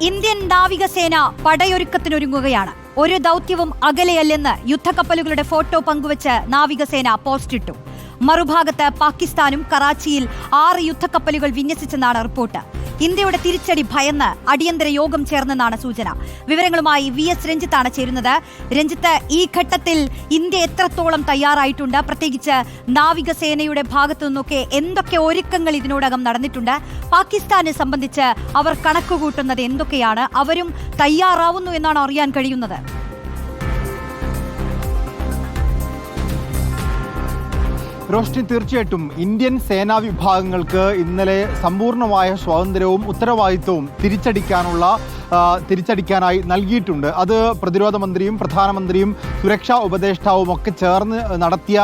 Indian നാവികസേന പടയൊരുക്കത്തിനൊരുങ്ങുകയാണ്. ഒരു ദൗത്യവും അകലെയല്ലെന്ന് യുദ്ധക്കപ്പലുകളുടെ photo പങ്കുവച്ച് നാവികസേന പോസ്റ്റിട്ടു. മറുഭാഗത്ത് പാകിസ്ഥാനും കറാച്ചിയിൽ 6 യുദ്ധക്കപ്പലുകൾ വിന്യസിച്ചെന്നാണ് റിപ്പോർട്ട്. ഇന്ത്യയുടെ തിരിച്ചടി ഭയന്ന് അടിയന്തര യോഗം ചേർന്നെന്നാണ് സൂചന. വിവരങ്ങളുമായി VS രഞ്ജിത്താണ് ചേരുന്നത്. രഞ്ജിത്ത്, ഈ ഘട്ടത്തിൽ ഇന്ത്യ എത്രത്തോളം തയ്യാറായിട്ടുണ്ട്? പ്രത്യേകിച്ച് നാവികസേനയുടെ ഭാഗത്തു നിന്നൊക്കെ എന്തൊക്കെ ഒരുക്കങ്ങൾ ഇതിനോടകം നടന്നിട്ടുണ്ട്? പാകിസ്ഥാനെ സംബന്ധിച്ച് അവർ കണക്കുകൂട്ടുന്നത് എന്തൊക്കെയാണ്? അവരും തയ്യാറാവുന്നു എന്നാണ് അറിയാൻ കഴിയുന്നത്. റോഷ്നി, തീർച്ചയായിട്ടും ഇന്ത്യൻ സേനാ വിഭാഗങ്ങൾക്ക് ഇന്നലെ സമ്പൂർണ്ണമായ സ്വാതന്ത്ര്യവും ഉത്തരവാദിത്വവും തിരിച്ചടിക്കാനായി നൽകിയിട്ടുണ്ട്. അത് പ്രതിരോധ മന്ത്രിയും പ്രധാനമന്ത്രിയും സുരക്ഷാ ഉപദേഷ്ടാവും ഒക്കെ ചേർന്ന് നടത്തിയ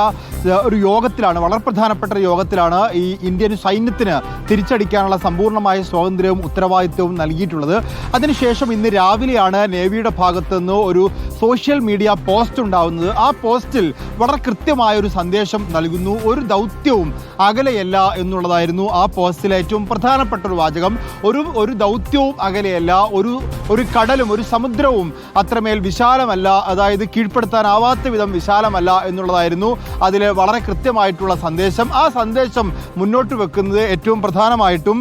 ഒരു യോഗത്തിലാണ്, വളരെ പ്രധാനപ്പെട്ട ഒരു യോഗത്തിലാണ് ഈ ഇന്ത്യൻ സൈന്യത്തിന് തിരിച്ചടിക്കാനുള്ള സമ്പൂർണ്ണമായ സ്വാതന്ത്ര്യവും ഉത്തരവാദിത്വവും നൽകിയിട്ടുള്ളത്. അതിനുശേഷം ഇന്ന് രാവിലെയാണ് നേവിയുടെ ഭാഗത്തു നിന്ന് ഒരു സോഷ്യൽ മീഡിയ പോസ്റ്റ് ഉണ്ടാവുന്നത്. ആ പോസ്റ്റിൽ വളരെ കൃത്യമായ ഒരു സന്ദേശം നൽകുന്നു. ഒരു ദൗത്യവും അകലെയല്ല എന്നുള്ളതായിരുന്നു ആ പോസ്റ്റിലെ ഏറ്റവും പ്രധാനപ്പെട്ട ഒരു വാചകം. ഒരു ദൗത്യവും അകലെയല്ല, ഒരു കടലും ഒരു സമുദ്രവും അത്രമേൽ വിശാലമല്ല, അതായത് കീഴ്പ്പെടുത്താനാവാത്ത വിധം വിശാലമല്ല എന്നുള്ളതായിരുന്നു അതിൽ വളരെ കൃത്യമായിട്ടുള്ള സന്ദേശം. ആ സന്ദേശം മുന്നോട്ട് വെക്കുന്നത് ഏറ്റവും പ്രധാനമായിട്ടും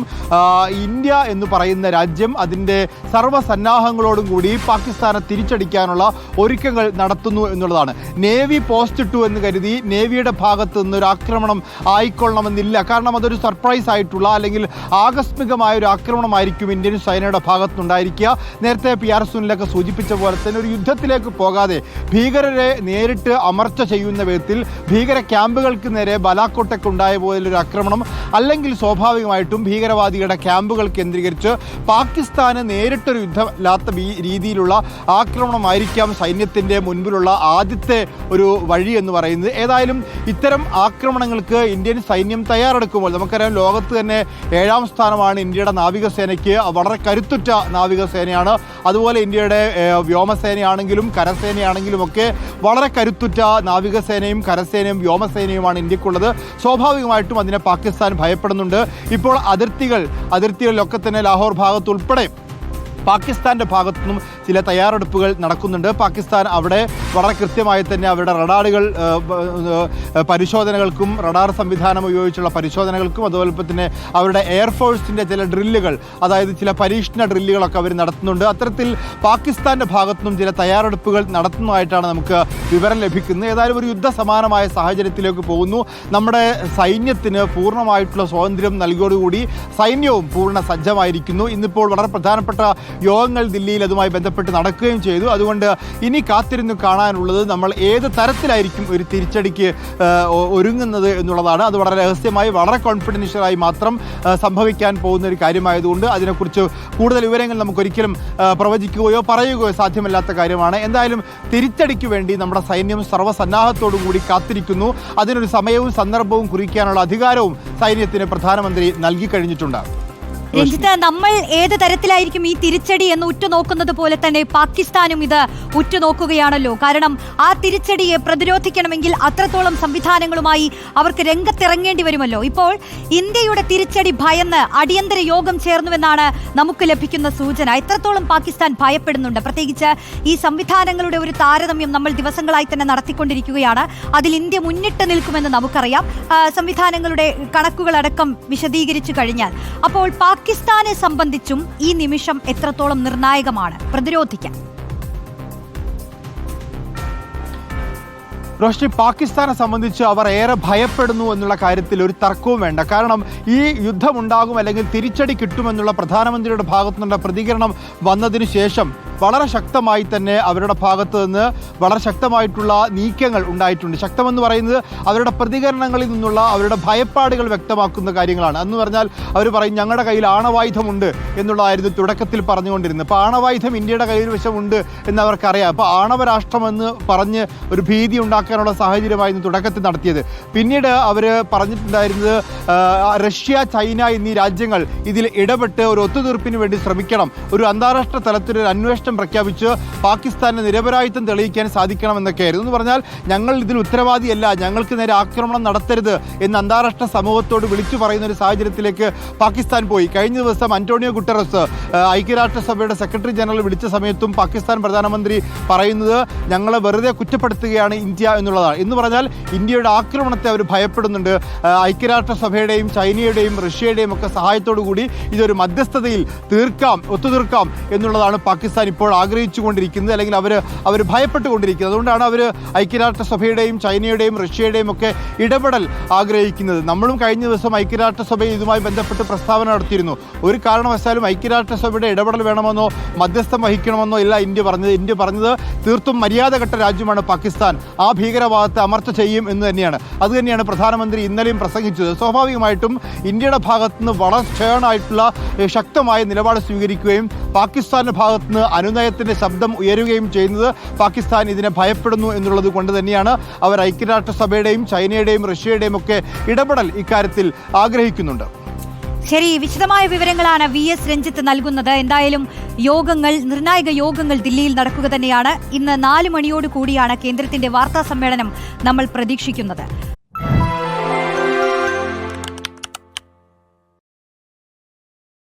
ഇന്ത്യ എന്ന് പറയുന്ന രാജ്യം അതിൻ്റെ സർവ്വസന്നാഹങ്ങളോടും കൂടി പാകിസ്ഥാനെ തിരിച്ചടിക്കാനുള്ള ഒരുക്കങ്ങൾ നടത്തുന്നു എന്നുള്ളതാണ്. നേവി പോസ്റ്റ് ഇട്ടു എന്ന് കരുതി നേവിയുടെ ഭാഗത്ത് നിന്നൊരു ആക്രമണം ആയിക്കൊള്ളണമെന്നില്ല. കാരണം അതൊരു സർപ്രൈസ് ആയിട്ടുള്ള അല്ലെങ്കിൽ ആകസ്മികമായ ഒരു ആക്രമണമായിരിക്കും ഇന്ത്യൻ സൈന്യയുടെ ഭാഗത്തുനിന്നുണ്ടായിരിക്കുക. നേരത്തെ PR സുനിലൊക്കെ സൂചിപ്പിച്ച പോലെ തന്നെ ഒരു യുദ്ധത്തിലേക്ക് പോകാതെ ഭീകരരെ നേരിട്ട് അമർച്ച ചെയ്യുന്ന വിധത്തിൽ ഭീകര ക്യാമ്പുകൾക്ക് നേരെ ബലാക്കോട്ടൊക്കെ ഉണ്ടായ പോലൊരു ആക്രമണം, അല്ലെങ്കിൽ സ്വാഭാവികമായിട്ടും ഭീകരവാദികളുടെ ക്യാമ്പുകൾ കേന്ദ്രീകരിച്ച് പാകിസ്ഥാന് നേരിട്ടൊരു യുദ്ധമില്ലാത്ത രീതിയിലുള്ള ആക്രമണമായിരിക്കാം സൈന്യത്തിൻ്റെ മുൻപിലുള്ള ആദ്യത്തെ ഒരു വഴി എന്ന് പറയുന്നത്. ഏതായാലും ഇത്തരം ആക്രമണങ്ങൾക്ക് ഇന്ത്യൻ സൈന്യം തയ്യാറെടുക്കുമ്പോൾ നമുക്കറിയാം, ലോകത്ത് തന്നെ 7ാം സ്ഥാനമാണ് ഇന്ത്യയുടെ നാവികസേനയ്ക്ക്. വളരെ കരുത്തുറ്റ നാവികസേനയാണ്. അതുപോലെ ഇന്ത്യയുടെ വ്യോമസേനയാണെങ്കിലും കരസേനയാണെങ്കിലും ഒക്കെ വളരെ കരുത്തുറ്റ നാവികസേനയും കരസേനയും വ്യോമസേനയുമാണ് ഇന്ത്യക്കുള്ളത്. സ്വാഭാവികമായിട്ടും അതിനെ പാകിസ്ഥാൻ ഭയപ്പെടുന്നുണ്ട്. ഇപ്പോൾ അതിർത്തികളിലൊക്കെ തന്നെ ലാഹോർ ഭാഗത്തുൾപ്പെടെ പാകിസ്ഥാൻ്റെ ഭാഗത്തുനിന്നും ചില തയ്യാറെടുപ്പുകൾ നടക്കുന്നുണ്ട്. പാകിസ്ഥാൻ അവിടെ വളരെ കൃത്യമായി തന്നെ അവരുടെ റഡാറുകൾ പരിശോധനകൾക്കും റഡാർ സംവിധാനം ഉപയോഗിച്ചുള്ള പരിശോധനകൾക്കും അതുപോലെ തന്നെ അവരുടെ എയർഫോഴ്സിൻ്റെ ചില ഡ്രില്ലുകൾ, അതായത് ചില പരീക്ഷണ ഡ്രില്ലുകളൊക്കെ അവർ നടത്തുന്നുണ്ട്. അത്തരത്തിൽ പാകിസ്ഥാൻ്റെ ഭാഗത്തുനിന്നും ചില തയ്യാറെടുപ്പുകൾ നടത്തുന്നതായിട്ടാണ് നമുക്ക് വിവരം ലഭിക്കുന്നത്. ഏതായാലും ഒരു യുദ്ധസമാനമായ സാഹചര്യത്തിലേക്ക് പോകുന്നു. നമ്മുടെ സൈന്യത്തിന് പൂർണ്ണമായിട്ടുള്ള സ്വാതന്ത്ര്യം നൽകിയോടുകൂടി സൈന്യവും പൂർണ്ണ സജ്ജമായിരിക്കുന്നു. ഇന്നിപ്പോൾ വളരെ പ്രധാനപ്പെട്ട യോഗങ്ങൾ ദില്ലിയിൽ അതുമായി ബന്ധപ്പെട്ട് നടക്കുകയും ചെയ്തു. അതുകൊണ്ട് ഇനി കാത്തിരുന്ന് കാണാനുള്ളത് നമ്മൾ ഏത് തരത്തിലായിരിക്കും ഒരു തിരിച്ചടിക്ക് ഒരുങ്ങുന്നത് എന്നുള്ളതാണ്. അത് വളരെ രഹസ്യമായി വളരെ കോൺഫിഡൻഷ്യലായി മാത്രം സംഭവിക്കാൻ പോകുന്ന ഒരു കാര്യമായതുകൊണ്ട് അതിനെക്കുറിച്ച് കൂടുതൽ വിവരങ്ങൾ നമുക്കൊരിക്കലും പ്രവചിക്കുകയോ പറയുകയോ സാധ്യമല്ലാത്ത കാര്യമാണ്. എന്തായാലും തിരിച്ചടിക്ക് വേണ്ടി നമ്മുടെ സൈന്യം സർവ്വസന്നാഹത്തോടു കൂടി കാത്തിരിക്കുന്നു. അതിനൊരു സമയവും സന്ദർഭവും കുറിക്കാനുള്ള അധികാരവും സൈന്യത്തിന് പ്രധാനമന്ത്രി നൽകിക്കഴിഞ്ഞിട്ടുണ്ട്. രഞ്ജിത്ത്, നമ്മൾ ഏത് തരത്തിലായിരിക്കും ഈ തിരിച്ചടി എന്ന് ഉറ്റുനോക്കുന്നത് പോലെ തന്നെ പാകിസ്ഥാനും ഇത് ഉറ്റുനോക്കുകയാണല്ലോ. കാരണം ആ തിരിച്ചടിയെ പ്രതിരോധിക്കണമെങ്കിൽ അത്രത്തോളം സംവിധാനങ്ങളുമായി അവർക്ക് രംഗത്തിറങ്ങേണ്ടി വരുമല്ലോ. ഇപ്പോൾ ഇന്ത്യയുടെ തിരിച്ചടി ഭയന്ന് അടിയന്തര യോഗം ചേർന്നുവെന്നാണ് നമുക്ക് ലഭിക്കുന്ന സൂചന. എത്രത്തോളം പാകിസ്ഥാൻ ഭയപ്പെടുന്നുണ്ട്? പ്രത്യേകിച്ച് ഈ സംവിധാനങ്ങളുടെ ഒരു താരതമ്യം നമ്മൾ ദിവസങ്ങളായി തന്നെ നടത്തിക്കൊണ്ടിരിക്കുകയാണ്. അതിൽ ഇന്ത്യ മുന്നിട്ട് നിൽക്കുമെന്ന് നമുക്കറിയാം. സംവിധാനങ്ങളുടെ കണക്കുകളടക്കം വിശദീകരിച്ചു കഴിഞ്ഞാൽ അപ്പോൾ പാകിസ്ഥാനെ സംബന്ധിച്ചും ഈ നിമിഷം എത്രത്തോളം നിർണായകമാണ് പ്രതിരോധിക്കാൻ? റോഷ്നി, പാകിസ്ഥാനെ സംബന്ധിച്ച് അവർ ഏറെ ഭയപ്പെടുന്നു എന്നുള്ള കാര്യത്തിൽ ഒരു തർക്കവും വേണ്ട. കാരണം ഈ യുദ്ധമുണ്ടാകും അല്ലെങ്കിൽ തിരിച്ചടി കിട്ടുമെന്നുള്ള പ്രധാനമന്ത്രിയുടെ ഭാഗത്തു നിന്നുള്ള പ്രതികരണം വന്നതിന് ശേഷം വളരെ ശക്തമായി തന്നെ അവരുടെ ഭാഗത്ത് നിന്ന് വളരെ ശക്തമായിട്ടുള്ള നീക്കങ്ങൾ ഉണ്ടായിട്ടുണ്ട്. ശക്തമെന്ന് പറയുന്നത് അവരുടെ പ്രതികരണങ്ങളിൽ നിന്നുള്ള അവരുടെ ഭയപ്പാടുകൾ വ്യക്തമാക്കുന്ന കാര്യങ്ങളാണ്. എന്ന് പറഞ്ഞാൽ അവർ പറയും, ഞങ്ങളുടെ കയ്യിൽ ആണവായുധമുണ്ട് എന്നുള്ളതായിരുന്നു തുടക്കത്തിൽ പറഞ്ഞുകൊണ്ടിരുന്നത്. അപ്പോൾ ആണവായുധം ഇന്ത്യയുടെ കൈവശമുണ്ട് എന്നവർക്കറിയാം. അപ്പോൾ ആണവരാഷ്ട്രമെന്ന് പറഞ്ഞ് ഒരു ഭീതി ഉണ്ടാക്കാനുള്ള സാഹചര്യമായിരുന്നു തുടക്കത്തിൽ നടത്തിയത്. പിന്നീട് അവർ പറഞ്ഞിട്ടുണ്ടായിരുന്നത് റഷ്യ, ചൈന എന്നീ രാജ്യങ്ങൾ ഇതിൽ ഇടപെട്ട് ഒരു ഒത്തുതീർപ്പിന് വേണ്ടി ശ്രമിക്കണം, ഒരു അന്താരാഷ്ട്ര തലത്തിലൊരു അന്വേഷണം ഐക്യരാഷ്ട്രം പ്രഖ്യാപിച്ച് പാകിസ്ഥാന് നിരപരാധിത്വം തെളിയിക്കാൻ സാധിക്കണമെന്നൊക്കെയായിരുന്നു. എന്ന് പറഞ്ഞാൽ ഞങ്ങൾ ഇതിൽ ഉത്തരവാദിയല്ല, ഞങ്ങൾക്ക് നേരെ ആക്രമണം നടത്തരുത് എന്ന് അന്താരാഷ്ട്ര സമൂഹത്തോട് വിളിച്ചു പറയുന്ന ഒരു സാഹചര്യത്തിലേക്ക് പാകിസ്ഥാൻ പോയി. കഴിഞ്ഞ ദിവസം അന്റോണിയോ ഗുട്ടറസ് ഐക്യരാഷ്ട്രസഭയുടെ സെക്രട്ടറി ജനറൽ വിളിച്ച സമയത്തും പാകിസ്ഥാൻ പ്രധാനമന്ത്രി പറയുന്നത് ഞങ്ങളെ വെറുതെ കുറ്റപ്പെടുത്തുകയാണ് ഇന്ത്യ എന്നുള്ളതാണ്. എന്ന് പറഞ്ഞാൽ ഇന്ത്യയുടെ ആക്രമണത്തെ അവർ ഭയപ്പെടുന്നുണ്ട്. ഐക്യരാഷ്ട്രസഭയുടെയും ചൈനയുടെയും റഷ്യയുടെയും ഒക്കെ സഹായത്തോടു കൂടി ഇതൊരു മധ്യസ്ഥതയിൽ ഒത്തുതീർക്കാം എന്നുള്ളതാണ് പാകിസ്ഥാൻ ഇപ്പോൾ ആഗ്രഹിച്ചുകൊണ്ടിരിക്കുന്നത്, അല്ലെങ്കിൽ അവർ ഭയപ്പെട്ടുകൊണ്ടിരിക്കുന്നത്. അതുകൊണ്ടാണ് അവർ ഐക്യരാഷ്ട്രസഭയുടെയും ചൈനയുടെയും റഷ്യയുടെയും ഒക്കെ ഇടപെടൽ ആഗ്രഹിക്കുന്നത്. നമ്മളും കഴിഞ്ഞ ദിവസം ഐക്യരാഷ്ട്രസഭയിൽ ഇതുമായി ബന്ധപ്പെട്ട് പ്രസ്താവന നടത്തിയിരുന്നു. ഒരു കാരണവശാലും ഐക്യരാഷ്ട്രസഭയുടെ ഇടപെടൽ വേണമെന്നോ മധ്യസ്ഥം വഹിക്കണമെന്നോ ഇല്ല ഇന്ത്യ പറഞ്ഞത് തീർത്തും മര്യാദഘട്ട രാജ്യമാണ് പാകിസ്ഥാൻ, ആ ഭീകരവാദത്തെ അമർച്ച ചെയ്യും എന്ന് തന്നെയാണ്. അതുതന്നെയാണ് പ്രധാനമന്ത്രി ഇന്നലെയും പ്രസംഗിച്ചത്. സ്വാഭാവികമായിട്ടും ഇന്ത്യയുടെ ഭാഗത്തുനിന്ന് വളരെ സ്റ്റേണായിട്ടുള്ള ശക്തമായ നിലപാട് സ്വീകരിക്കുകയും പാകിസ്ഥാന്റെ ഭാഗത്തുനിന്ന് അനുനയത്തിന്റെ ശബ്ദം ഉയരുകയും ചെയ്യുന്നത് പാകിസ്ഥാൻ ഇതിനെ ഭയപ്പെടുന്നു എന്നുള്ളത് കൊണ്ട് തന്നെയാണ് അവർ ഐക്യരാഷ്ട്രസഭയുടെയും ചൈനയുടെയും റഷ്യയുടെയും ഒക്കെ ഇടപെടൽ ഇക്കാര്യത്തിൽ ആഗ്രഹിക്കുന്നുണ്ട്. ശരി, വിശദമായ വിവരങ്ങളാണ് VS രഞ്ജിത്ത് നൽകുന്നത്. എന്തായാലും നിർണായക യോഗങ്ങൾ ദില്ലിയിൽ നടക്കുക തന്നെയാണ്. ഇന്ന് 4 മണിയോട് കൂടിയാണ് കേന്ദ്രത്തിന്റെ വാർത്താ സമ്മേളനം നമ്മൾ പ്രതീക്ഷിക്കുന്നത്.